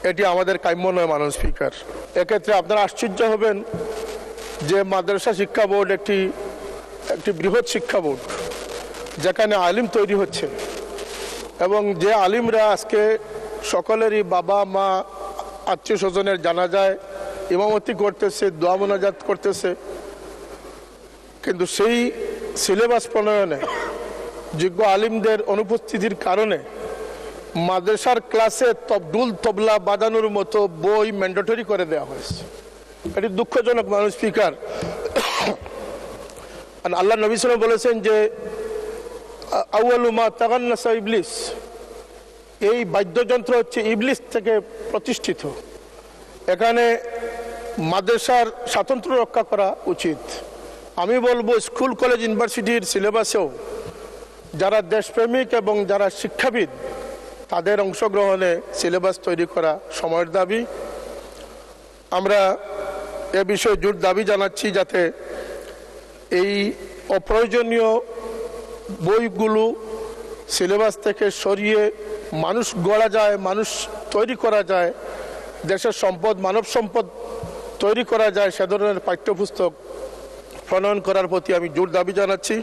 এটি আমাদের কাম্য নয় মাননীয় স্পিকার। এক্ষেত্রে আপনারা আশ্চর্য হবেন যে মাদ্রাসা শিক্ষা বোর্ড একটি বৃহৎ শিক্ষা বোর্ড, যেখানে আলিম তৈরি হচ্ছে এবং যে আলিমরা আজকে সকলেরই বাবা মা আত্মীয় স্বজনের জানাজায় ইমামতি করতেছে, দোয়া মোনাজাত করতেছে, কিন্তু সেই সিলেবাস প্রণয়নে যোগ্য আলিমদের অনুপস্থিতির কারণে মাদ্রাসার ক্লাসে তবদুল তবলা বাজানোর মতো বই ম্যান্ডেটরি করে দেওয়া হয়েছে। এটি দুঃখজনক মাননীয় স্পিকার। আল্লাহ নবী সাল্লাল্লাহু আলাইহি ওয়াসাল্লাম বলেছেন যে আউয়ালু মা তাগান্নাসা ইবলিস, এই বাদ্যযন্ত্র হচ্ছে ইবলিস থেকে প্রতিষ্ঠিত। এখানে মাদ্রাসার স্বাতন্ত্র্য রক্ষা করা উচিত। আমি বলবো স্কুল কলেজ ইউনিভার্সিটির সিলেবাসেও যারা দেশপ্রেমিক এবং যারা শিক্ষাবিদ তাদের অংশগ্রহণে সিলেবাস তৈরি করা সময়ের দাবি। আমরা এ বিষয়ে জোর দাবি জানাচ্ছি যাতে এই অপ্রয়োজনীয় বইগুলো সিলেবাস থেকে সরিয়ে মানুষ গড়া যায়, মানুষ তৈরি করা যায়, দেশের সম্পদ মানব সম্পদ তৈরি করা যায়, সে ধরনের পাঠ্যপুস্তক প্রণয়ন করার প্রতি আমি জোর দাবি জানাচ্ছি।